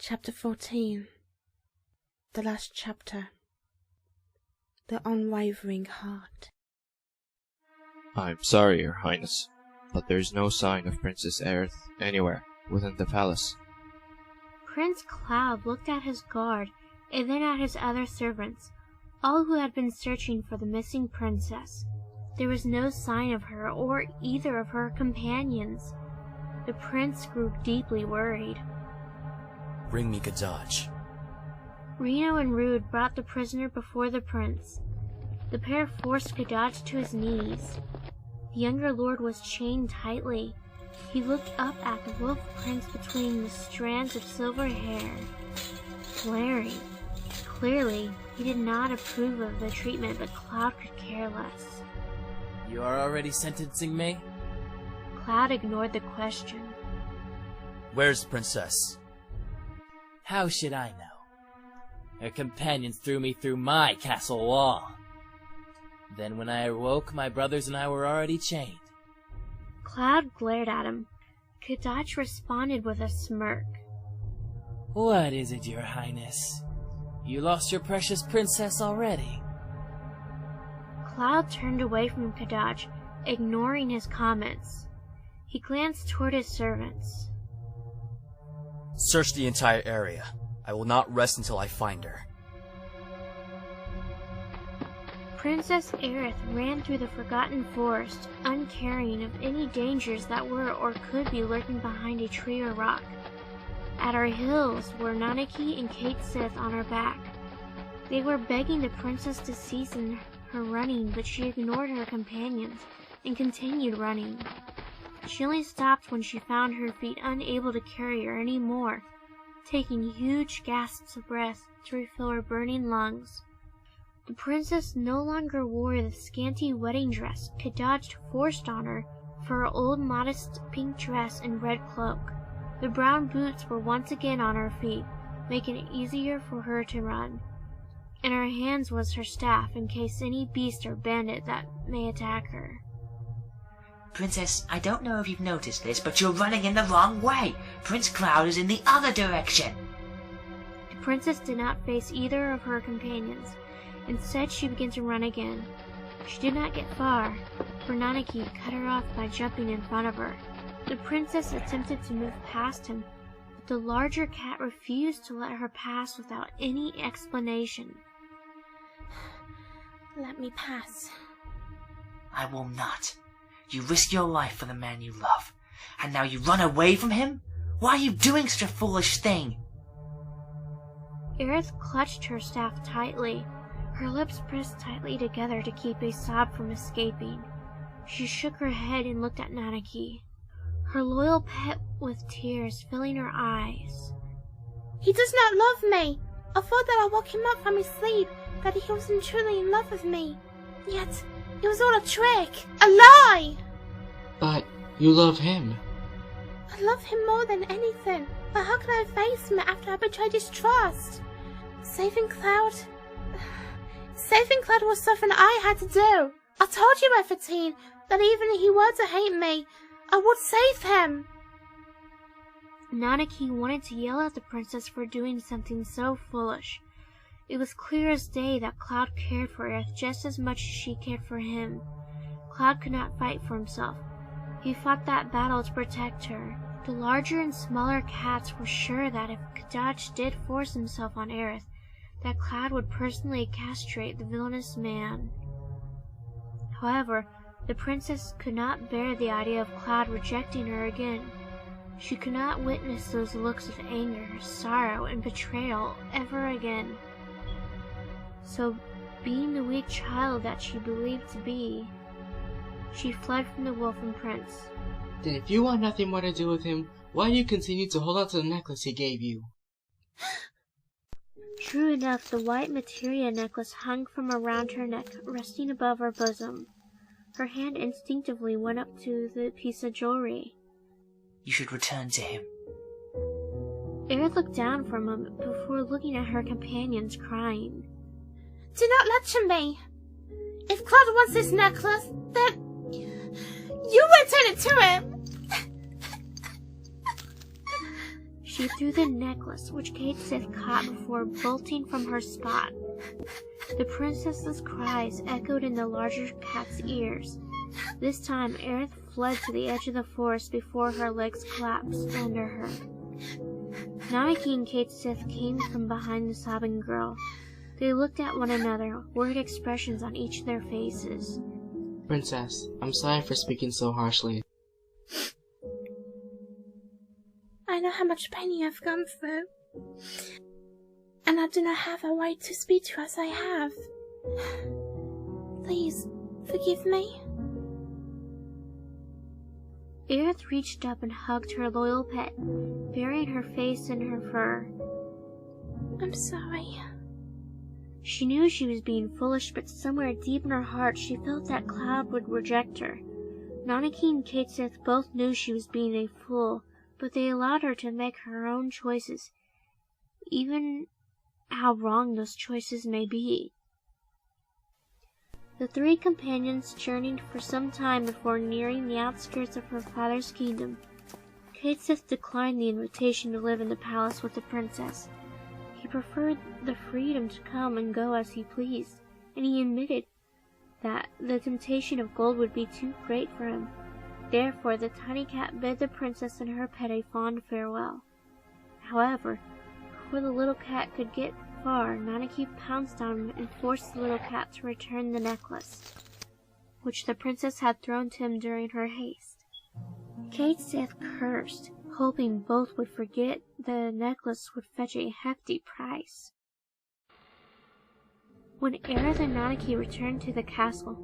Chapter 14. The last chapter. The Unwavering Heart. I'm sorry, Your Highness, but there is no sign of Princess Aerith anywhere within the palace. Prince Cloud looked at his guard and then at his other servants, all who had been searching for the missing princess. There was no sign of her or either of her companions. The prince grew deeply worried. Bring me Dirge. Reno and Rude brought the prisoner before the prince. The pair forced Dirge to his knees. The younger lord was chained tightly. He looked up at the wolf prince between the strands of silver hair, glaring. Clearly, he did not approve of the treatment, but Cloud could care less. You are already sentencing me? Cloud ignored the question. Where's the princess? How should I know? Her companions threw me through my castle wall. Then when I awoke, my brothers and I were already chained. Cloud glared at him. Dirge responded with a smirk. What is it, Your Highness? You lost your precious princess already. Cloud turned away from Dirge, ignoring his comments. He glanced toward his servants. Search the entire area. I will not rest until I find her. Princess Aerith ran through the forgotten forest, uncaring of any dangers that were or could be lurking behind a tree or rock. At her heels were Nanaki and Kate Sith on her back. They were begging the princess to cease in her running, but she ignored her companions and continued running. She only stopped when she found her feet unable to carry her any more, taking huge gasps of breath to refill her burning lungs. The princess no longer wore the scanty wedding dress Dirge forced on her for her old modest pink dress and red cloak. The brown boots were once again on her feet, making it easier for her to run. In her hands was her staff in case any beast or bandit that may attack her. Princess, I don't know if you've noticed this, but you're running in the wrong way. Prince Cloud is in the other direction. The princess did not face either of her companions. Instead, she began to run again. She did not get far, for Nanaki cut her off by jumping in front of her. The princess attempted to move past him, but the larger cat refused to let her pass without any explanation. Let me pass. I will not. You risk your life for the man you love, and now you run away from him? Why are you doing such a foolish thing? Aerith clutched her staff tightly, her lips pressed tightly together to keep a sob from escaping. She shook her head and looked at Nanaki, her loyal pet with tears filling her eyes. He does not love me. I thought that I woke him up from his sleep, that he wasn't truly in love with me. Yet, it was all a trick, a lie! But you love him. I love him more than anything, but how can I face him after I betrayed his trust? Saving Cloud was something I had to do. I told you, F-15, that even if he were to hate me, I would save him. Nanaki wanted to yell at the princess for doing something so foolish. It was clear as day that Cloud cared for Aerith just as much as she cared for him. Cloud could not fight for himself. He fought that battle to protect her. The larger and smaller cats were sure that if Dirge did force himself on Aerith, that Cloud would personally castrate the villainous man. However, the princess could not bear the idea of Cloud rejecting her again. She could not witness those looks of anger, sorrow, and betrayal ever again. So, being the weak child that she believed to be, she fled from the wolf and prince. Then if you want nothing more to do with him, why do you continue to hold on to the necklace he gave you? True enough, the white materia necklace hung from around her neck, resting above her bosom. Her hand instinctively went up to the piece of jewelry. You should return to him. Aerith looked down for a moment before looking at her companions, crying. Do not lecture me. If Cloud wants this necklace, then you return it to him. She threw the necklace, which Kate Sith caught before bolting from her spot. The princess's cries echoed in the larger cat's ears. This time, Aerith fled to the edge of the forest before her legs collapsed under her. Nanaki and Kate Sith came from behind the sobbing girl. They looked at one another, worried expressions on each of their faces. Princess, I'm sorry for speaking so harshly. I know how much pain you have gone through, and I do not have a right to speak to you as I have. Please, forgive me. Aerith reached up and hugged her loyal pet, burying her face in her fur. I'm sorry. She knew she was being foolish, but somewhere deep in her heart she felt that Cloud would reject her. Nanaki and Kate Sith both knew she was being a fool, but they allowed her to make her own choices, even how wrong those choices may be. The three companions journeyed for some time before nearing the outskirts of her father's kingdom. Kate Sith declined the invitation to live in the palace with the princess. He preferred the freedom to come and go as he pleased, and he admitted that the temptation of gold would be too great for him. Therefore, the tiny cat bid the princess and her pet a fond farewell. However, before the little cat could get far, Nanaki pounced on him and forced the little cat to return the necklace, which the princess had thrown to him during her haste. Kate Sith cursed, hoping both would forget the necklace would fetch a hefty price. When Aerith and Nanaki returned to the castle,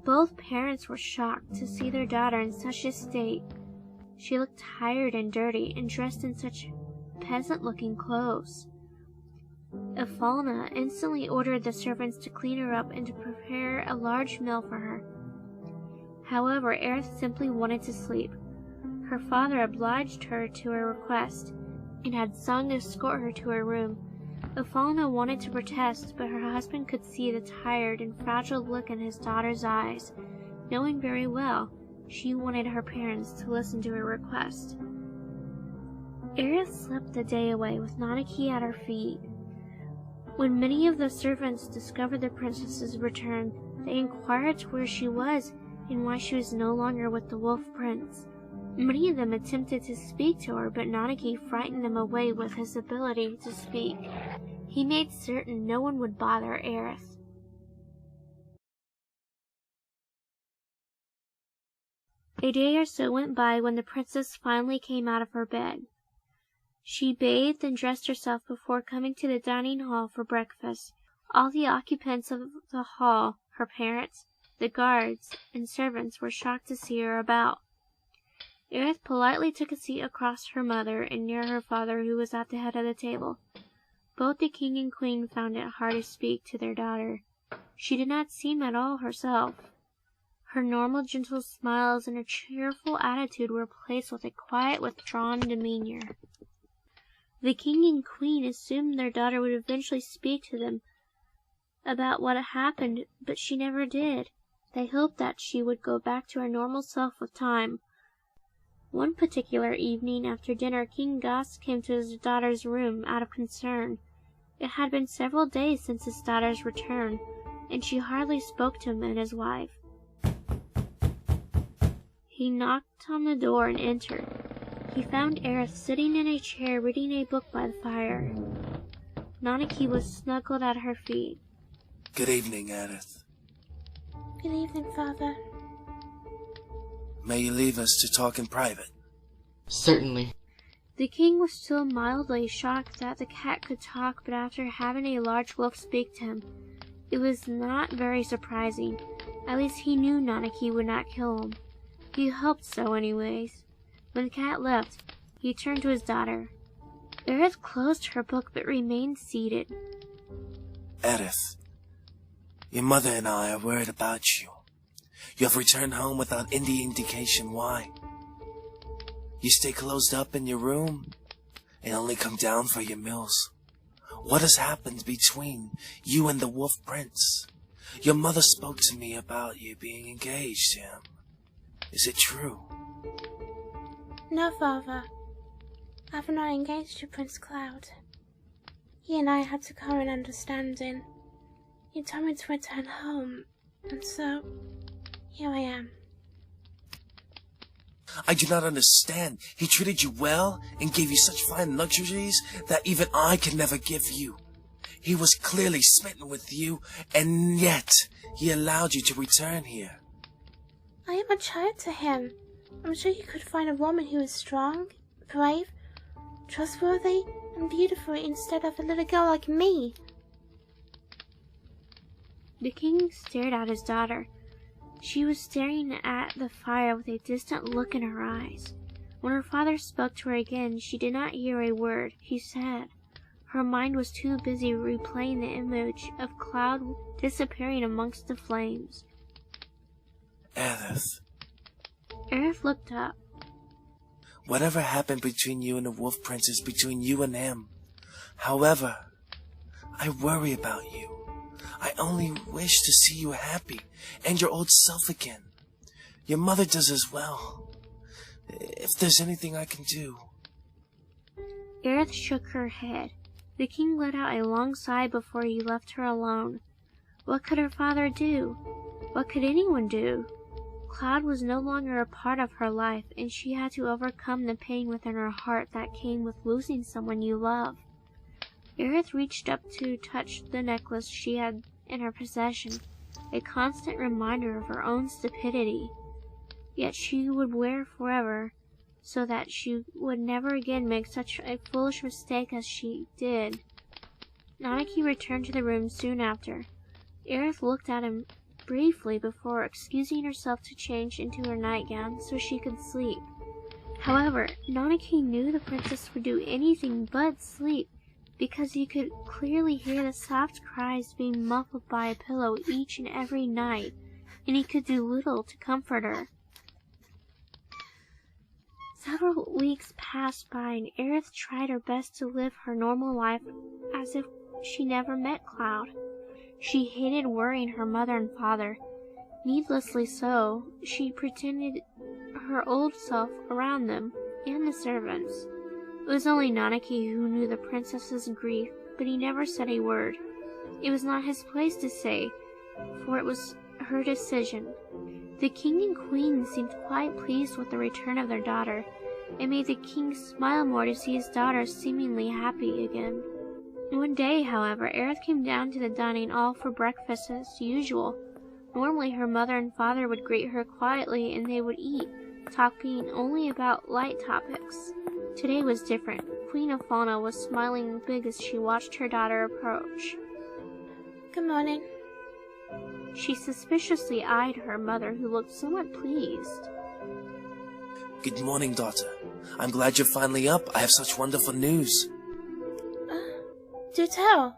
both parents were shocked to see their daughter in such a state. She looked tired and dirty and dressed in such peasant-looking clothes. Ephalna instantly ordered the servants to clean her up and to prepare a large meal for her. However, Aerith simply wanted to sleep. Her father obliged her to her request and had Song escort her to her room. Ephalna wanted to protest, but her husband could see the tired and fragile look in his daughter's eyes, knowing very well she wanted her parents to listen to her request. Aerith slept the day away with Nanaki at her feet. When many of the servants discovered the princess's return, they inquired where she was and why she was no longer with the Wolf Prince. Many of them attempted to speak to her, but Nanaki frightened them away with his ability to speak. He made certain no one would bother Aerith. A day or so went by when the princess finally came out of her bed. She bathed and dressed herself before coming to the dining hall for breakfast. All the occupants of the hall, her parents, the guards, and servants were shocked to see her about. Aerith politely took a seat across her mother and near her father, who was at the head of the table. Both the king and queen found it hard to speak to their daughter. She did not seem at all herself. Her normal gentle smiles and her cheerful attitude were replaced with a quiet, withdrawn demeanor. The king and queen assumed their daughter would eventually speak to them about what had happened, but she never did. They hoped that she would go back to her normal self with time. One particular evening after dinner, King Goss came to his daughter's room out of concern. It had been several days since his daughter's return, and she hardly spoke to him and his wife. He knocked on the door and entered. He found Aerith sitting in a chair reading a book by the fire. Nanaki was snuggled at her feet. Good evening, Aerith. Good evening, Father. May you leave us to talk in private? Certainly. The king was still mildly shocked that the cat could talk, but after having a large wolf speak to him, it was not very surprising. At least he knew Nanaki would not kill him. He hoped so anyways. When the cat left, he turned to his daughter. Aerith closed her book but remained seated. Aerith, your mother and I are worried about you. You have returned home without any indication why. You stay closed up in your room and only come down for your meals. What has happened between you and the Wolf Prince? Your mother spoke to me about you being engaged to him. Is it true? No, Father. I've not engaged to Prince Cloud. He and I had to come to an understanding. He told me to return home, and so, here I am. I do not understand. He treated you well and gave you such fine luxuries that even I can never give you. He was clearly smitten with you, and yet he allowed you to return here. I am a child to him. I'm sure you could find a woman who is strong, brave, trustworthy, and beautiful instead of a little girl like me. The king stared at his daughter. She was staring at the fire with a distant look in her eyes. When her father spoke to her again, she did not hear a word he said. Her mind was too busy replaying the image of Cloud disappearing amongst the flames. Aerith. Aerith looked up. Whatever happened between you and the Wolf Prince is between you and him. However, I worry about you. I only wish to see you happy and your old self again. Your mother does as well. If there's anything I can do. Aerith shook her head. The king let out a long sigh before he left her alone. What could her father do? What could anyone do? Cloud was no longer a part of her life, and she had to overcome the pain within her heart that came with losing someone you love. Aerith reached up to touch the necklace she had in her possession, a constant reminder of her own stupidity. Yet she would wear forever, so that she would never again make such a foolish mistake as she did. Nanaki returned to the room soon after. Aerith looked at him briefly before excusing herself to change into her nightgown so she could sleep. However, Nanaki knew the princess would do anything but sleep, because he could clearly hear the soft cries being muffled by a pillow each and every night, and he could do little to comfort her. Several weeks passed by, and Aerith tried her best to live her normal life as if she never met Cloud. She hated worrying her mother and father. Needlessly so, she pretended her old self around them and the servants. It was only Nanaki who knew the princess's grief, but he never said a word. It was not his place to say, for it was her decision. The king and queen seemed quite pleased with the return of their daughter. It made the king smile more to see his daughter seemingly happy again. One day, however, Aerith came down to the dining hall for breakfast as usual. Normally her mother and father would greet her quietly and they would eat, talking only about light topics. Today was different. Queen Fauna was smiling big as she watched her daughter approach. Good morning. She suspiciously eyed her mother, who looked somewhat pleased. Good morning, daughter. I'm glad you're finally up. I have such wonderful news. Do tell.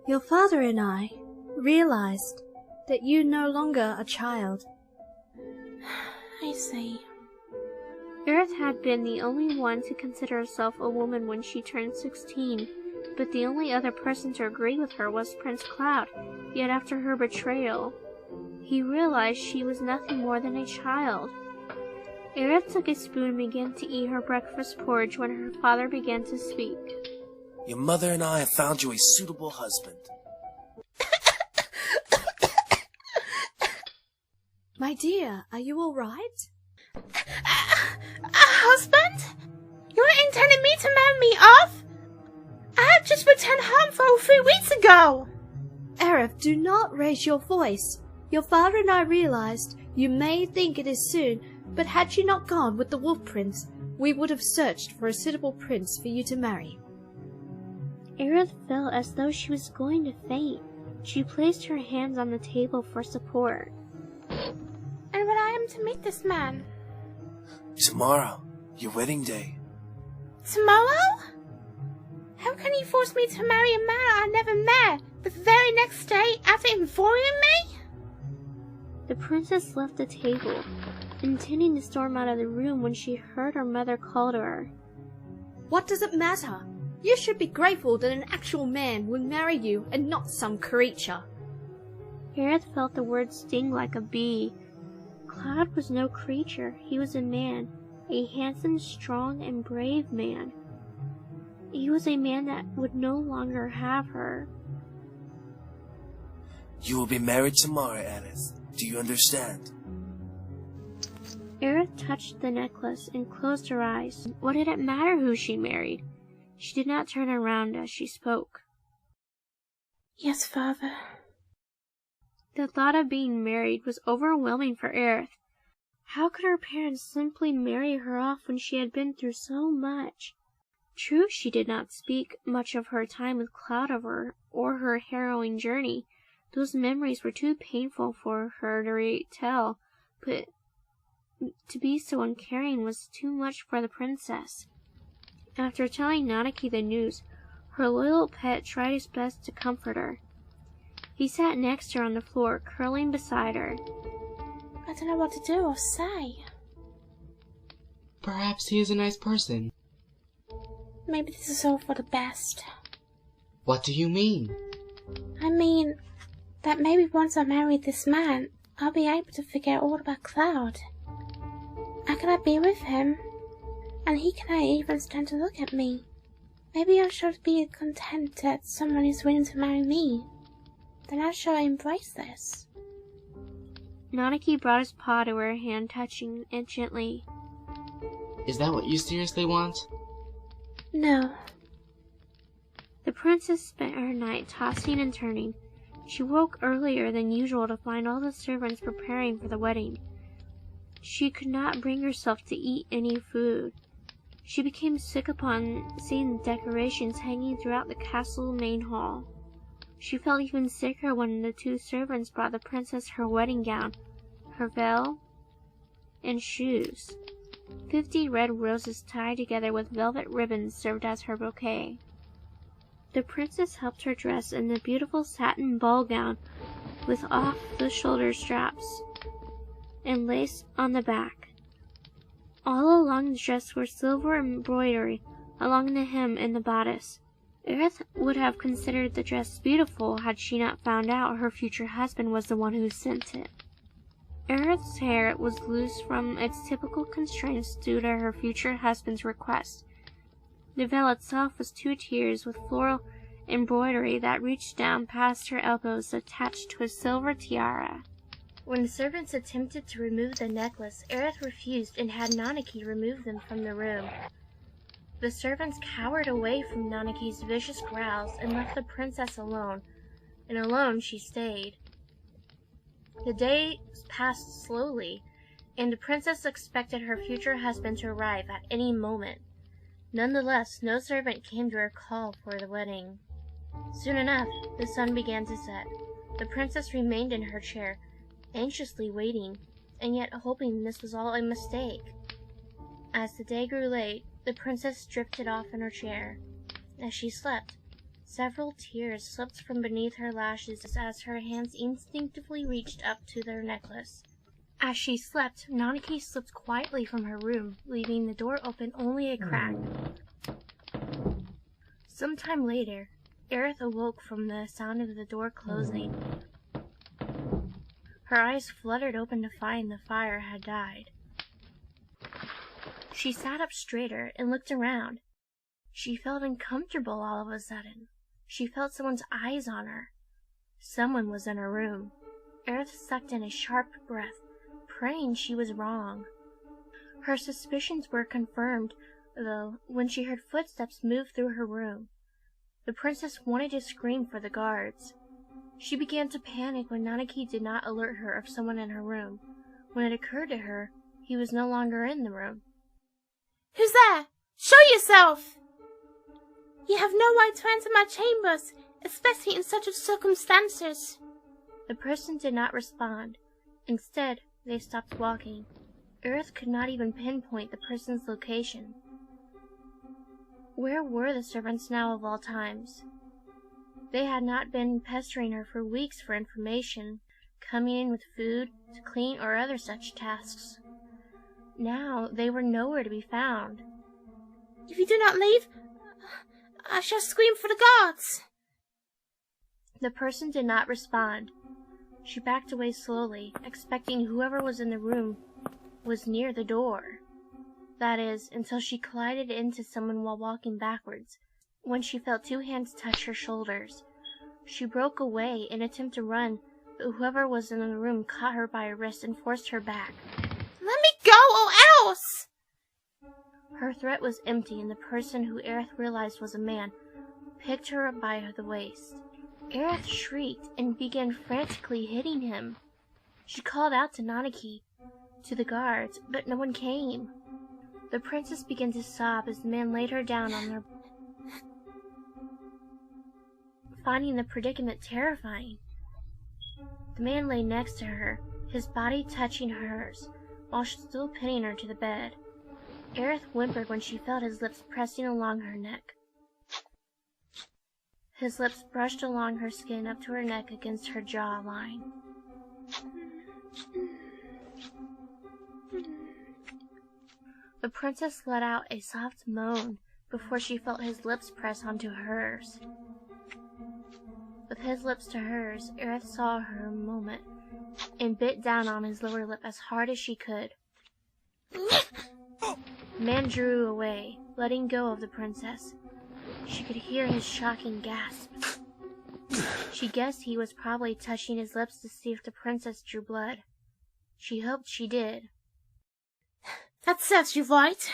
Your father and I realized that you're no longer a child. I see. Aerith had been the only one to consider herself a woman when she turned 16, but the only other person to agree with her was Prince Cloud. Yet after her betrayal, he realized she was nothing more than a child. Aerith took a spoon and began to eat her breakfast porridge when her father began to speak. Your mother and I have found you a suitable husband. My dear, are you all right? A husband? You were intending me to marry me off? I had just returned home from 3 weeks ago. Aerith, do not raise your voice. Your father and I realized you may think it is soon, but had you not gone with the Wolf Prince, we would have searched for a suitable prince for you to marry. Aerith felt as though she was going to faint. She placed her hands on the table for support. And when I am to meet this man? Tomorrow, your wedding day. Tomorrow? How can he force me to marry a man I never met the very next day after informing me? The princess left the table, intending to storm out of the room when she heard her mother call to her. What does it matter? You should be grateful that an actual man will marry you and not some creature. Aerith felt the word sting like a bee. Cloud was no creature, he was a man, a handsome, strong, and brave man. He was a man that would no longer have her. You will be married tomorrow, Aerith. Do you understand? Aerith touched the necklace and closed her eyes. What did it matter who she married? She did not turn around as she spoke. Yes, Father. The thought of being married was overwhelming for Aerith. How could her parents simply marry her off when she had been through so much? True, she did not speak much of her time with Cloudover or her harrowing journey. Those memories were too painful for her to retell, but to be so uncaring was too much for the princess. After telling Nanaki the news, her loyal pet tried his best to comfort her. He sat next to her on the floor, curling beside her. I don't know what to do or say. Perhaps he is a nice person. Maybe this is all for the best. What do you mean? I mean that maybe once I marry this man, I'll be able to forget all about Cloud. I cannot be with him, and he cannot even stand to look at me. Maybe I should be content that someone is willing to marry me. Then I shall embrace this. Nanaki brought his paw to her hand, touching it gently. Is that what you seriously want? No. The princess spent her night tossing and turning. She woke earlier than usual to find all the servants preparing for the wedding. She could not bring herself to eat any food. She became sick upon seeing the decorations hanging throughout the castle main hall. She felt even sicker when the two servants brought the princess her wedding gown, her veil, and shoes. 50 red roses tied together with velvet ribbons served as her bouquet. The princess helped her dress in the beautiful satin ball gown with off-the-shoulder straps and lace on the back. All along the dress were silver embroidery along the hem and the bodice. Aerith would have considered the dress beautiful had she not found out her future husband was the one who sent it. Aerith's hair was loose from its typical constraints due to her future husband's request. The veil itself was 2 tiers with floral embroidery that reached down past her elbows attached to a silver tiara. When the servants attempted to remove the necklace, Aerith refused and had Nanaki remove them from the room. The servants cowered away from Nanaki's vicious growls and left the princess alone, and alone she stayed. The days passed slowly, and the princess expected her future husband to arrive at any moment. Nonetheless, no servant came to her call for the wedding. Soon enough, the sun began to set. The princess remained in her chair, anxiously waiting, and yet hoping this was all a mistake. As the day grew late, the princess drifted off in her chair. As she slept, several tears slipped from beneath her lashes as her hands instinctively reached up to their necklace. As she slept, Nanaki slipped quietly from her room, leaving the door open only a crack. Some time later, Aerith awoke from the sound of the door closing. Her eyes fluttered open to find the fire had died. She sat up straighter and looked around. She felt uncomfortable all of a sudden. She felt someone's eyes on her. Someone was in her room. Aerith sucked in a sharp breath, praying she was wrong. Her suspicions were confirmed, though, when she heard footsteps move through her room. The princess wanted to scream for the guards. She began to panic when Nanaki did not alert her of someone in her room. When it occurred to her, he was no longer in the room. Who's there? Show yourself! You have no right to enter my chambers, especially in such circumstances. The person did not respond. Instead, they stopped walking. Aerith could not even pinpoint the person's location. Where were the servants now of all times? They had not been pestering her for weeks for information, coming in with food, to clean, or other such tasks. Now they were nowhere to be found. If you do not leave, I shall scream for the guards. The person did not respond. She backed away slowly, expecting whoever was in the room was near the door. That is, until she collided into someone while walking backwards, when she felt two hands touch her shoulders. She broke away in an attempt to run, but whoever was in the room caught her by her wrist and forced her back. Let me go or else! Her threat was empty, and the person who Aerith realized was a man picked her up by the waist. Aerith shrieked and began frantically hitting him. She called out to Nanaki, to the guards, but no one came. The princess began to sob as the man laid her down on her, finding the predicament terrifying. The man lay next to her, his body touching hers, while still pinning her to the bed. Aerith whimpered when she felt his lips pressing along her neck. His lips brushed along her skin up to her neck against her jawline. The princess let out a soft moan before she felt his lips press onto hers. With his lips to hers, Aerith saw her a moment and bit down on his lower lip as hard as she could. The man drew away, letting go of the princess. She could hear his shocking gasp. She guessed he was probably touching his lips to see if the princess drew blood. She hoped she did. That serves you right.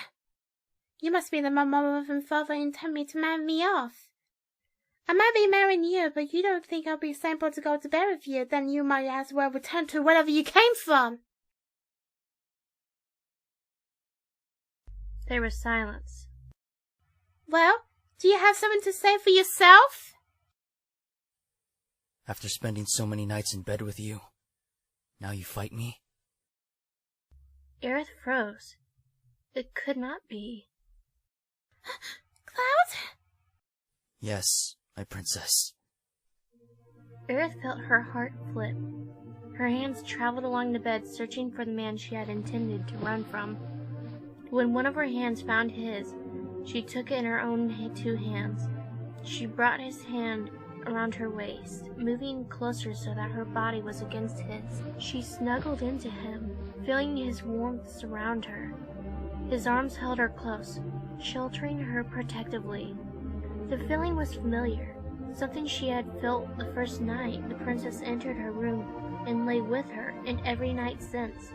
You must be the mother and father intend me to marry me off. I might be marrying you, but you don't think I'll be simple to go to bed with you, then you might as well return to wherever you came from. There was silence. Well, do you have something to say for yourself? After spending so many nights in bed with you, now you fight me? Aerith froze. It could not be. Cloud? Yes, my princess. Aerith felt her heart flip. Her hands traveled along the bed, searching for the man she had intended to run from. When one of her hands found his, she took it in her own two hands. She brought his hand around her waist, moving closer so that her body was against his. She snuggled into him, feeling his warmth surround her. His arms held her close, sheltering her protectively. The feeling was familiar, something she had felt the first night the princess entered her room and lay with her, and every night since.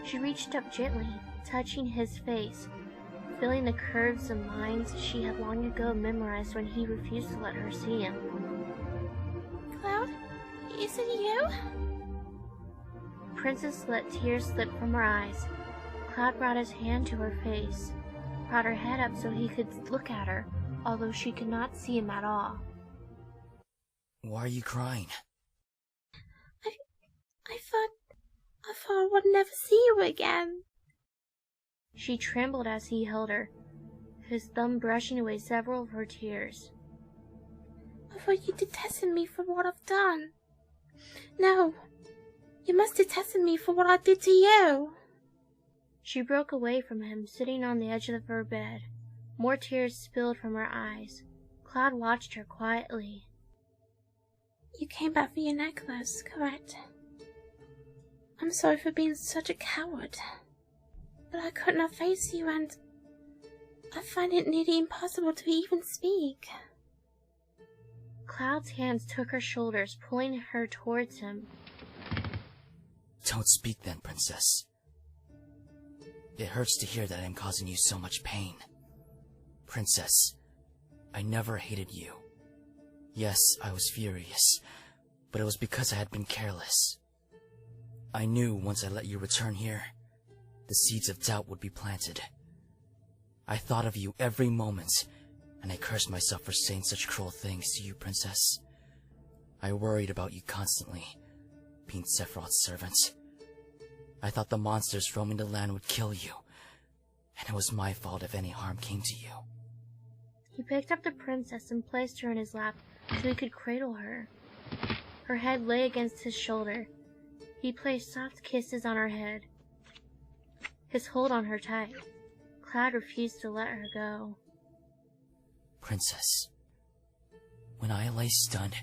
She reached up gently, touching his face, feeling the curves and lines she had long ago memorized when he refused to let her see him. Cloud, is it you? Princess let tears slip from her eyes. Cloud brought his hand to her face, brought her head up so he could look at her, although she could not see him at all. Why are you crying? I thought I would never see you again. She trembled as he held her, his thumb brushing away several of her tears. I thought you detested me for what I've done. No, you must detest me for what I did to you. She broke away from him, sitting on the edge of her bed. More tears spilled from her eyes. Cloud watched her quietly. You came back for your necklace, correct? I'm sorry for being such a coward. But I could not face you, and I find it nearly impossible to even speak. Cloud's hands took her shoulders, pulling her towards him. Don't speak then, princess. It hurts to hear that I'm causing you so much pain. Princess, I never hated you. Yes, I was furious, but it was because I had been careless. I knew once I let you return here, the seeds of doubt would be planted. I thought of you every moment, and I cursed myself for saying such cruel things to you, princess. I worried about you constantly, being Sephiroth's servant. I thought the monsters roaming the land would kill you, and it was my fault if any harm came to you. He picked up the princess and placed her in his lap so he could cradle her. Her head lay against his shoulder. He placed soft kisses on her head, his hold on her tight. Cloud refused to let her go. Princess, when I lay stunned,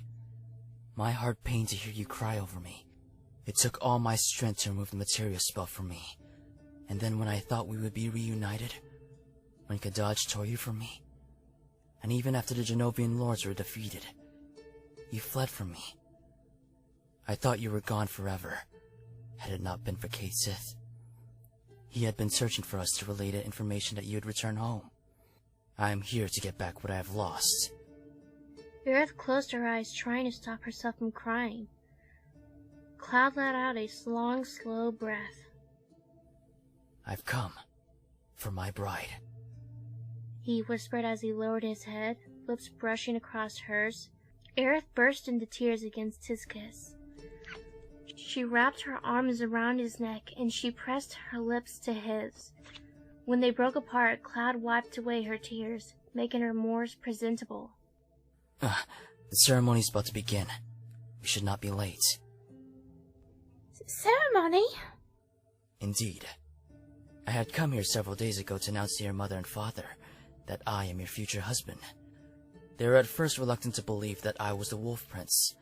my heart pained to hear you cry over me. It took all my strength to remove the materia spell from me, And then when I thought we would be reunited, when Kadaj tore you from me, and even after the Genovian lords were defeated, you fled from me. I thought you were gone forever, had it not been for Cait Sith. He had been searching for us to relay the information that you would return home. I am here to get back what I have lost. Aerith closed her eyes, trying to stop herself from crying. Cloud let out a long, slow breath. I've come for my bride, he whispered as he lowered his head, lips brushing across hers. Aerith burst into tears against his kiss. She wrapped her arms around his neck, and she pressed her lips to his. When they broke apart, Cloud wiped away her tears, making her more presentable. The ceremony's about to begin. We should not be late. Ceremony? Indeed. I had come here several days ago to announce to your mother and father that I am your future husband. They were at first reluctant to believe that I was the Wolf Prince.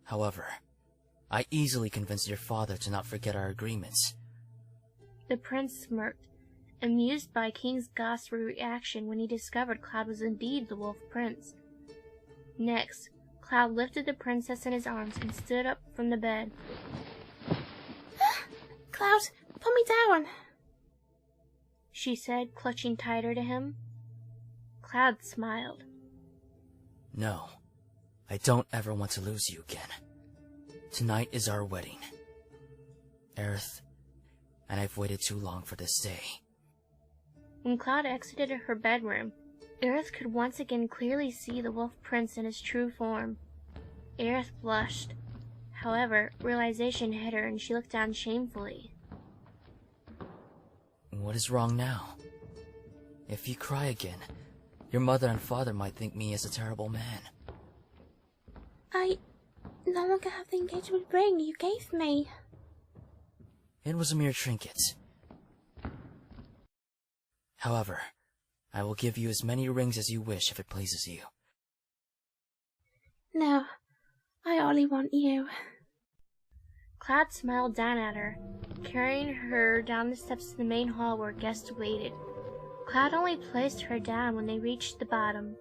However, I easily convinced your father to not forget our agreements. The prince smirked, amused by King Goth's reaction when he discovered Cloud was indeed the Wolf Prince. Next, Cloud lifted the princess in his arms and stood up from the bed. Cloud, put me down, she said, clutching tighter to him. Cloud smiled. No, I don't ever want to lose you again. Tonight is our wedding, Aerith, and I've waited too long for this day. When Cloud exited her bedroom, Aerith could once again clearly see the Wolf Prince in his true form. Aerith blushed. However, realization hit her and she looked down shamefully. What is wrong now? If you cry again, your mother and father might think me as a terrible man. I no longer have the engagement ring you gave me. It was a mere trinket. However, I will give you as many rings as you wish if it pleases you. No, I only want you. Cloud smiled down at her, carrying her down the steps to the main hall where guests waited. Cloud only placed her down when they reached the bottom.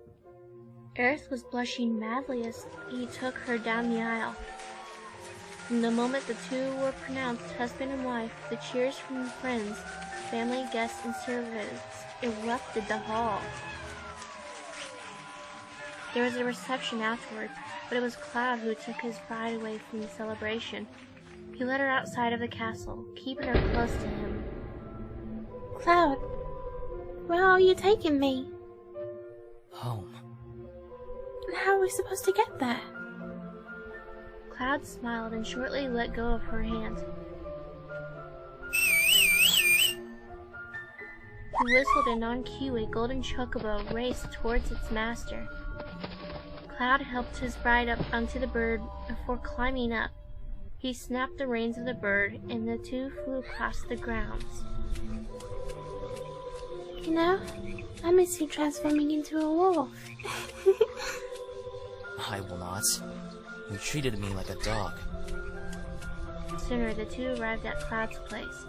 Aerith was blushing madly as he took her down the aisle. From the moment the two were pronounced husband and wife, the cheers from friends, family, guests, and servants erupted the hall. There was a reception afterward, but it was Cloud who took his bride away from the celebration. He led her outside of the castle, keeping her close to him. Cloud, where are you taking me? Home. And how are we supposed to get there? Cloud smiled and shortly let go of her hand. He whistled, and on cue a golden chocobo raced towards its master. Cloud helped his bride up onto the bird before climbing up. He snapped the reins of the bird, and the two flew across the grounds. You know, I miss you transforming into a wolf. I will not. You treated me like a dog. Sooner, the two arrived at Cloud's place.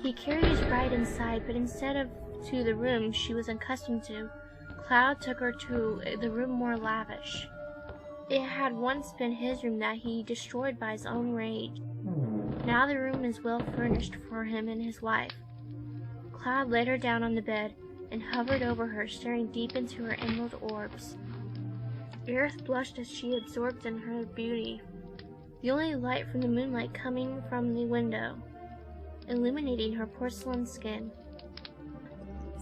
He carried his bride inside, but instead of to the room she was accustomed to, Cloud took her to the room more lavish. It had once been his room that he destroyed by his own rage. Now the room is well furnished for him and his wife. Cloud laid her down on the bed and hovered over her, staring deep into her emerald orbs. Aerith blushed as she absorbed in her beauty, the only light from the moonlight coming from the window, illuminating her porcelain skin.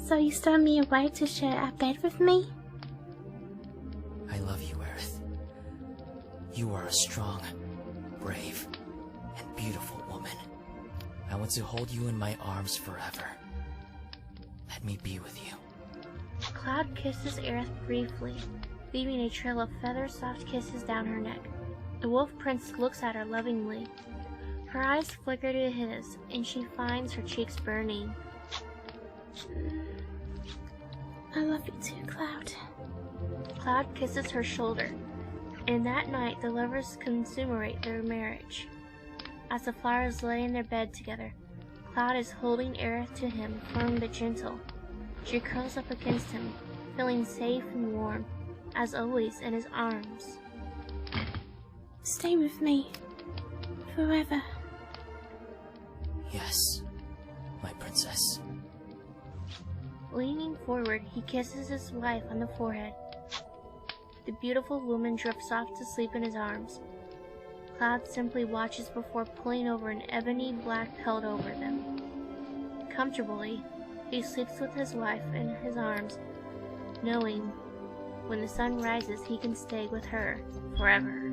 So you stole me away to share a bed with me? I love you, Aerith. You are a strong, brave, and beautiful woman. I want to hold you in my arms forever. Let me be with you. Cloud kisses Aerith briefly, leaving a trail of feather-soft kisses down her neck. The Wolf Prince looks at her lovingly. Her eyes flicker to his, and she finds her cheeks burning. I love you too, Cloud. Cloud kisses her shoulder, and that night the lovers consummate their marriage. As the flowers lay in their bed together, Cloud is holding Aerith to him, firm but gentle. She curls up against him, feeling safe and warm, as always in his arms. Stay with me. Forever. Yes, my princess. Leaning forward, he kisses his wife on the forehead. The beautiful woman drifts off to sleep in his arms. Cloud simply watches before pulling over an ebony black pelt over them. Comfortably, he sleeps with his wife in his arms, knowing when the sun rises he can stay with her forever.